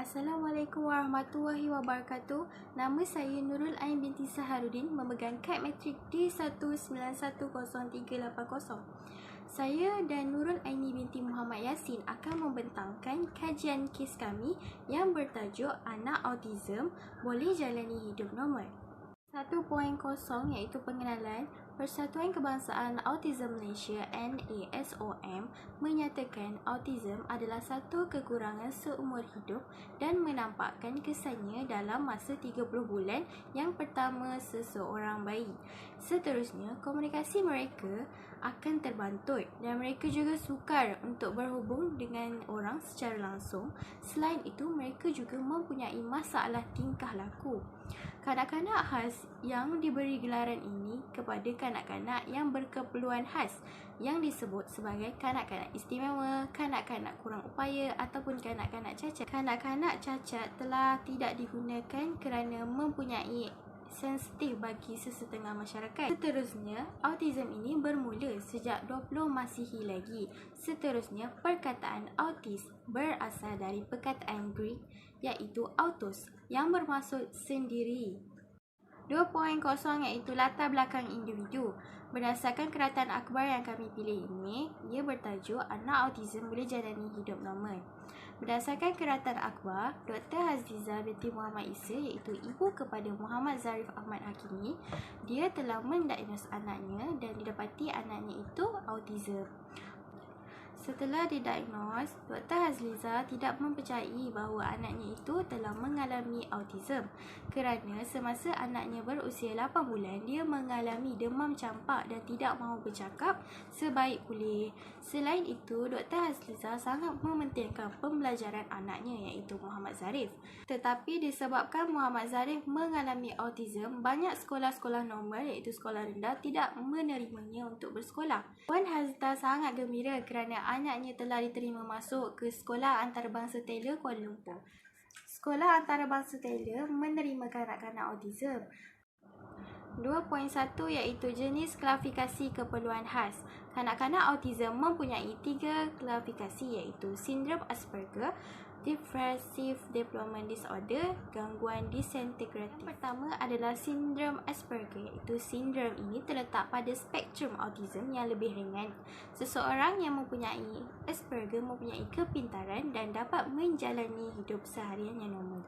Assalamualaikum warahmatullahi wabarakatuh. Nama saya Nurul Ain binti Saharudin, memegang kad matrik D1910380. Saya dan Nurul Aini binti Muhammad Yasin akan membentangkan kajian kes kami yang bertajuk Anak Autism Boleh Jalani Hidup Normal. 1.0 iaitu pengenalan. Persatuan Kebangsaan Autism Malaysia NASOM menyatakan autism adalah satu kekurangan seumur hidup dan menampakkan kesannya dalam masa 30 bulan yang pertama seseorang bayi. Seterusnya, komunikasi mereka akan terbantut dan mereka juga sukar untuk berhubung dengan orang secara langsung. Selain itu, mereka juga mempunyai masalah tingkah laku. Kanak-kanak khas yang diberi gelaran ini kepada kanak-kanak yang berkeperluan khas yang disebut sebagai kanak-kanak istimewa, kanak-kanak kurang upaya ataupun kanak-kanak cacat. Kanak-kanak cacat telah tidak digunakan kerana mempunyai sensitif bagi sesetengah masyarakat. Seterusnya, autism ini bermula sejak 20 Masihi lagi. Seterusnya, perkataan autis berasal dari perkataan Greek iaitu autos yang bermaksud sendiri. 2.0 iaitu latar belakang individu. Berdasarkan keratan akhbar yang kami pilih ini, ia bertajuk Anak Autism Boleh Jalani Hidup Normal. Berdasarkan keratan akhbar, Dr. Haziza binti Muhammad Isa iaitu ibu kepada Muhammad Zarif Ahmad Hakimi, dia telah mendiagnos anaknya dan didapati anaknya itu autism. Setelah didiagnos, Dr. Haziza tidak mempercayai bahawa anaknya itu telah mengalami autism kerana semasa anaknya berusia 8 bulan, dia mengalami demam campak dan tidak mahu bercakap sebaik pulih. Selain itu, Dr. Haziza sangat mementingkan pembelajaran anaknya iaitu Muhammad Zarif. Tetapi disebabkan Muhammad Zarif mengalami autism, banyak sekolah-sekolah normal iaitu sekolah rendah tidak menerimanya untuk bersekolah. Puan Haziza sangat gembira kerana anaknya telah diterima masuk ke Sekolah Antarabangsa Taylor Kuala Lumpur. Sekolah Antarabangsa Taylor menerima kanak-kanak autism. 2.1 iaitu jenis klasifikasi keperluan khas. Kanak-kanak autism mempunyai 3 klasifikasi iaitu sindrom Asperger, Depressive Development Disorder, gangguan disintegratif. Yang pertama adalah sindrom Asperger, iaitu sindrom ini terletak pada spektrum autism yang lebih ringan. Seseorang yang mempunyai Asperger mempunyai kepintaran dan dapat menjalani hidup seharian yang normal.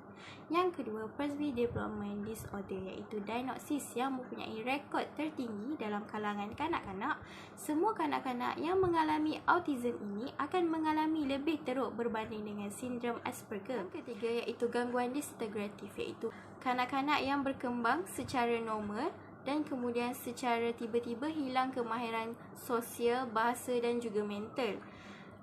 Yang kedua, Depressive Development Disorder, iaitu diagnosis yang mempunyai rekod tertinggi dalam kalangan kanak-kanak. Semua kanak-kanak yang mengalami autism ini akan mengalami lebih teruk berbanding dengan sindrom Asperger. Yang ketiga iaitu gangguan disintegratif, iaitu kanak-kanak yang berkembang secara normal dan kemudian secara tiba-tiba hilang kemahiran sosial, bahasa dan juga mental.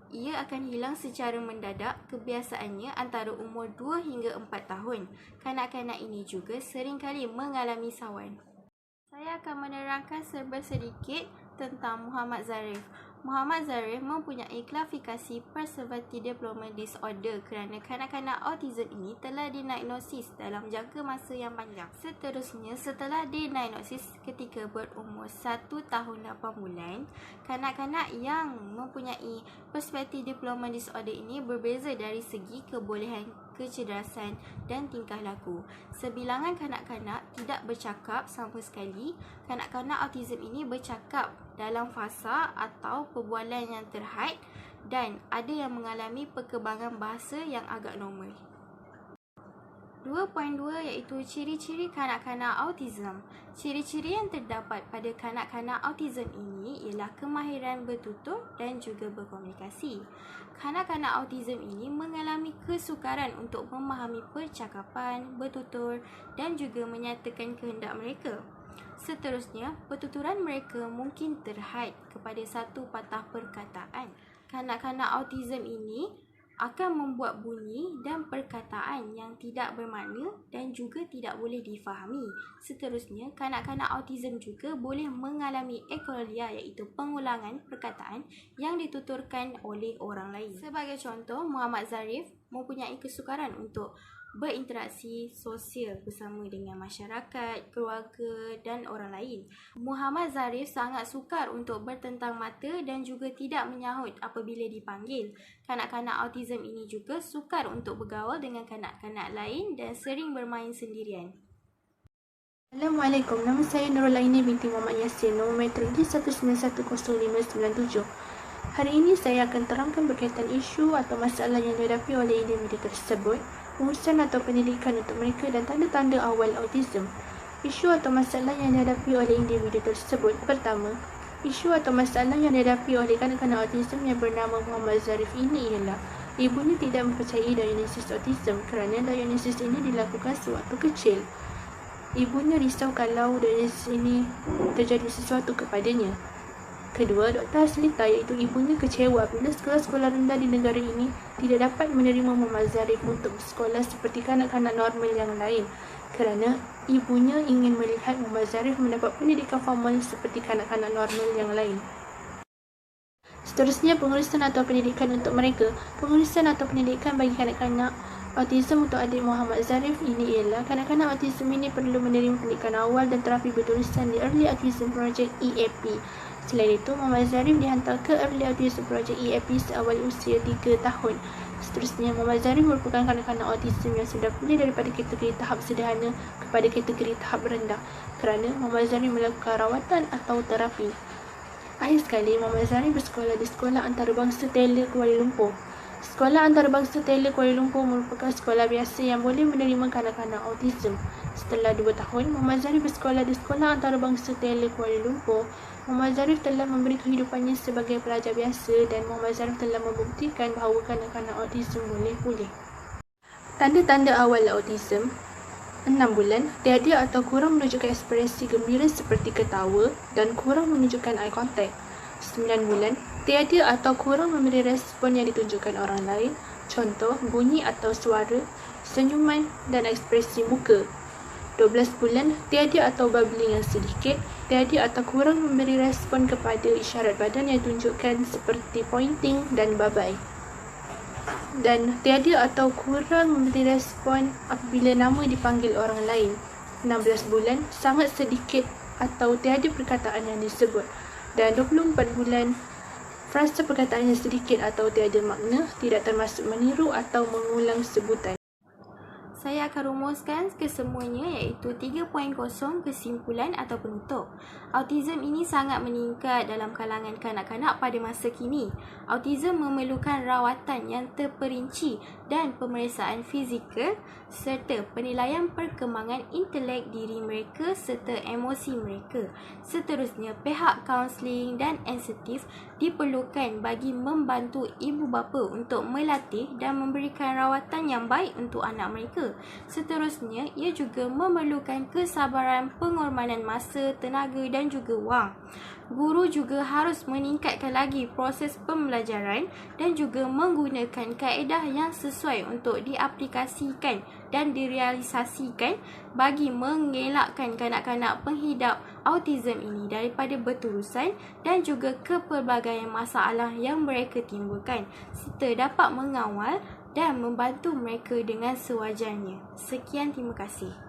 Ia akan hilang secara mendadak, kebiasaannya antara umur 2 hingga 4 tahun. Kanak-kanak ini juga seringkali mengalami sawan. Saya akan menerangkan serba sedikit tentang Muhammad Zarif. Muhammad Zarif mempunyai klasifikasi Pervasive Development Disorder kerana kanak-kanak autism ini telah didiagnosis dalam jangka masa yang panjang. Seterusnya, setelah didiagnosis ketika berumur 1 tahun 8 bulan, kanak-kanak yang mempunyai Pervasive Development Disorder ini berbeza dari segi kebolehan kecerdasan dan tingkah laku. Sebilangan kanak-kanak tidak bercakap sama sekali. Kanak-kanak autism ini bercakap dalam fasa atau perbualan yang terhad dan ada yang mengalami perkembangan bahasa yang agak normal. 2.2 iaitu ciri-ciri kanak-kanak autism. Ciri-ciri yang terdapat pada kanak-kanak autism ini ialah kemahiran bertutur dan juga berkomunikasi. Kanak-kanak autism ini mengalami kesukaran untuk memahami percakapan, bertutur dan juga menyatakan kehendak mereka. Seterusnya, pertuturan mereka mungkin terhad kepada satu patah perkataan. Kanak-kanak autism ini akan membuat bunyi dan perkataan yang tidak bermakna dan juga tidak boleh difahami. Seterusnya, kanak-kanak autism juga boleh mengalami ekolalia iaitu pengulangan perkataan yang dituturkan oleh orang lain. Sebagai contoh, Muhammad Zarif mempunyai kesukaran untuk berinteraksi sosial bersama dengan masyarakat, keluarga dan orang lain. Muhammad Zarif sangat sukar untuk bertentang mata dan juga tidak menyahut apabila dipanggil. Kanak-kanak autism ini juga sukar untuk bergaul dengan kanak-kanak lain dan sering bermain sendirian. Assalamualaikum, nama saya Nurul Aini binti Muhammad Yasin, nombor metrik D1910597. Hari ini saya akan terangkan berkaitan isu atau masalah yang dihadapi oleh individu tersebut, pengurusan atau pendidikan untuk mereka dan tanda-tanda awal autism. Isu atau masalah yang dihadapi oleh individu tersebut. Pertama, isu atau masalah yang dihadapi oleh kanak-kanak autism yang bernama Muhammad Zarif ini ialah ibunya tidak mempercayai diagnosis autism kerana diagnosis ini dilakukan sewaktu kecil. Ibunya risau kalau diagnosis ini terjadi sesuatu kepadanya. Kedua, Dr. Aslita iaitu ibunya kecewa bila sekolah-sekolah rendah di negara ini tidak dapat menerima Muhammad Zarif untuk bersekolah seperti kanak-kanak normal yang lain kerana ibunya ingin melihat Muhammad Zarif mendapat pendidikan formal seperti kanak-kanak normal yang lain. Seterusnya, pengurusan atau pendidikan untuk mereka. Pengurusan atau pendidikan bagi kanak-kanak autism untuk adik Muhammad Zarif ini ialah kanak-kanak autism ini perlu menerima pendidikan awal dan terapi bertulisan di Early Autism Project EAP. Selain itu, Muhammad Zarif dihantar ke Early Autism Project EAP seawal usia 3 tahun. Seterusnya, Muhammad Zarif merupakan kanak-kanak autism yang sudah pulih daripada kategori tahap sederhana kepada kategori tahap rendah kerana Muhammad Zarif melakukan rawatan atau terapi. Akhir sekali, Muhammad Zarif bersekolah di Sekolah Antarabangsa Taylor Kuala Lumpur. Sekolah Antarabangsa Taylor Kuala Lumpur merupakan sekolah biasa yang boleh menerima kanak-kanak autism. Setelah 2 tahun, Muhammad Zarif bersekolah di Sekolah Antarabangsa Taylor Kuala Lumpur. Muhammad Zarif telah memberi kehidupannya sebagai pelajar biasa dan Muhammad Zarif telah membuktikan bahawa kanak-kanak autism boleh pulih. Tanda-tanda awal autism. 6 bulan, tiada atau kurang menunjukkan ekspresi gembira seperti ketawa dan kurang menunjukkan eye contact. 9 bulan, tiada atau kurang memberi respon yang ditunjukkan orang lain, contoh bunyi atau suara, senyuman dan ekspresi muka. 12 bulan, tiada atau bubbling yang sedikit, tiada atau kurang memberi respon kepada isyarat badan yang ditunjukkan seperti pointing dan babai. Dan tiada atau kurang memberi respon apabila nama dipanggil orang lain. 16 bulan, sangat sedikit atau tiada perkataan yang disebut. Dan 24 bulan, frasa perkataan yang sedikit atau tiada makna, tidak termasuk meniru atau mengulang sebutan. Saya akan rumuskan kesemuanya iaitu 3.0 kesimpulan atau penutup. Autism ini sangat meningkat dalam kalangan kanak-kanak pada masa kini. Autism memerlukan rawatan yang terperinci dan pemeriksaan fizikal serta penilaian perkembangan intelek diri mereka serta emosi mereka. Seterusnya, pihak kaunseling dan insentif diperlukan bagi membantu ibu bapa untuk melatih dan memberikan rawatan yang baik untuk anak mereka. Seterusnya, ia juga memerlukan kesabaran, pengorbanan masa, tenaga dan juga wang. Guru juga harus meningkatkan lagi proses pembelajaran dan juga menggunakan kaedah yang sesuai untuk diaplikasikan dan direalisasikan bagi mengelakkan kanak-kanak penghidap autism ini daripada berterusan dan juga kepelbagaian masalah yang mereka timbulkan serta dapat mengawal dan membantu mereka dengan sewajarnya. Sekian, terima kasih.